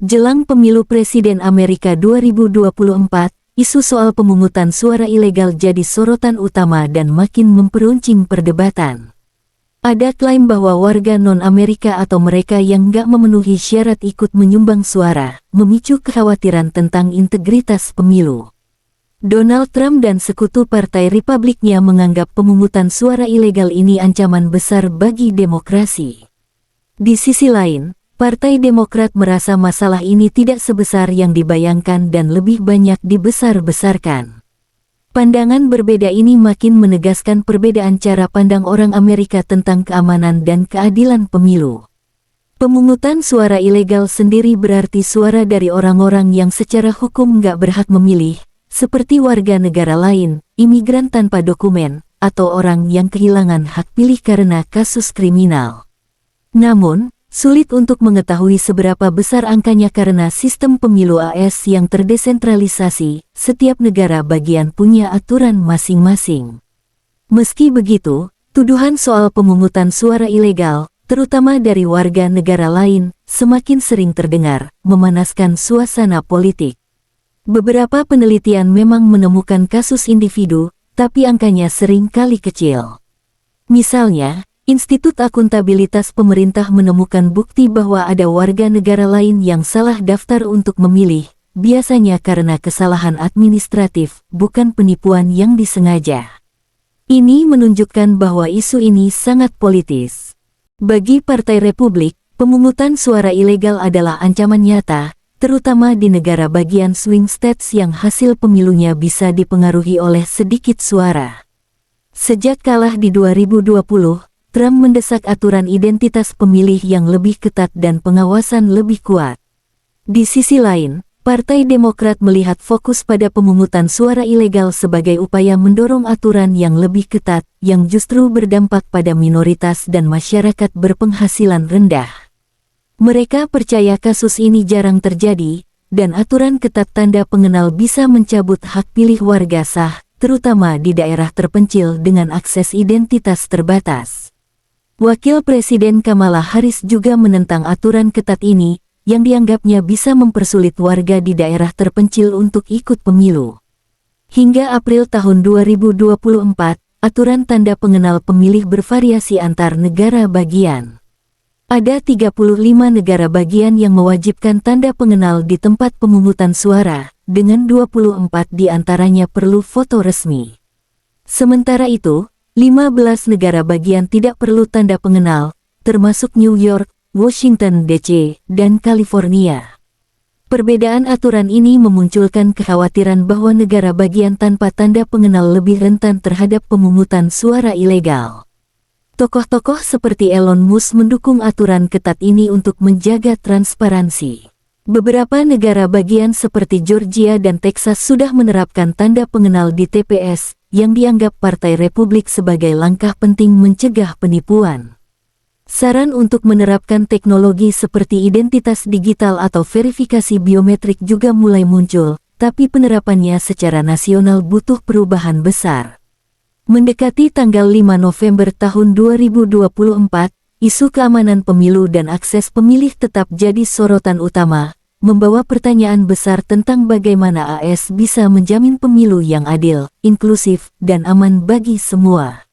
Jelang pemilu Presiden Amerika 2024, isu soal pemungutan suara ilegal jadi sorotan utama dan makin memperuncing perdebatan. Ada klaim bahwa warga non-Amerika atau mereka yang nggak memenuhi syarat ikut menyumbang suara, memicu kekhawatiran tentang integritas pemilu. Donald Trump dan sekutu Partai Republiknya menganggap pemungutan suara ilegal ini ancaman besar bagi demokrasi. Di sisi lain, Partai Demokrat merasa masalah ini tidak sebesar yang dibayangkan dan lebih banyak dibesar-besarkan. Pandangan berbeda ini makin menegaskan perbedaan cara pandang orang Amerika tentang keamanan dan keadilan pemilu. Pemungutan suara ilegal sendiri berarti suara dari orang-orang yang secara hukum nggak berhak memilih, seperti warga negara lain, imigran tanpa dokumen, atau orang yang kehilangan hak pilih karena kasus kriminal. Namun, sulit untuk mengetahui seberapa besar angkanya karena sistem pemilu AS yang terdesentralisasi, setiap negara bagian punya aturan masing-masing. Meski begitu, tuduhan soal pemungutan suara ilegal, terutama dari warga negara lain, semakin sering terdengar, memanaskan suasana politik. Beberapa penelitian memang menemukan kasus individu, tapi angkanya sering kali kecil. Misalnya, Institut Akuntabilitas Pemerintah menemukan bukti bahwa ada warga negara lain yang salah daftar untuk memilih, biasanya karena kesalahan administratif, bukan penipuan yang disengaja. Ini menunjukkan bahwa isu ini sangat politis. Bagi Partai Republik, pemungutan suara ilegal adalah ancaman nyata, terutama di negara bagian swing states yang hasil pemilunya bisa dipengaruhi oleh sedikit suara. Sejak kalah di 2020, Trump mendesak aturan identitas pemilih yang lebih ketat dan pengawasan lebih kuat. Di sisi lain, Partai Demokrat melihat fokus pada pemungutan suara ilegal sebagai upaya mendorong aturan yang lebih ketat, yang justru berdampak pada minoritas dan masyarakat berpenghasilan rendah. Mereka percaya kasus ini jarang terjadi, dan aturan ketat tanda pengenal bisa mencabut hak pilih warga sah, terutama di daerah terpencil dengan akses identitas terbatas. Wakil Presiden Kamala Harris juga menentang aturan ketat ini, yang dianggapnya bisa mempersulit warga di daerah terpencil untuk ikut pemilu. Hingga April tahun 2024, aturan tanda pengenal pemilih bervariasi antar negara bagian. Ada 35 negara bagian yang mewajibkan tanda pengenal di tempat pemungutan suara, dengan 24 di antaranya perlu foto resmi. Sementara itu, 15 negara bagian tidak perlu tanda pengenal, termasuk New York, Washington DC, dan California. Perbedaan aturan ini memunculkan kekhawatiran bahwa negara bagian tanpa tanda pengenal lebih rentan terhadap pemungutan suara ilegal. Tokoh-tokoh seperti Elon Musk mendukung aturan ketat ini untuk menjaga transparansi. Beberapa negara bagian seperti Georgia dan Texas sudah menerapkan tanda pengenal di TPS, yang dianggap Partai Republik sebagai langkah penting mencegah penipuan. Saran untuk menerapkan teknologi seperti identitas digital atau verifikasi biometrik juga mulai muncul, tapi penerapannya secara nasional butuh perubahan besar. Mendekati tanggal 5 November tahun 2024, isu keamanan pemilu dan akses pemilih tetap jadi sorotan utama, membawa pertanyaan besar tentang bagaimana AS bisa menjamin pemilu yang adil, inklusif, dan aman bagi semua.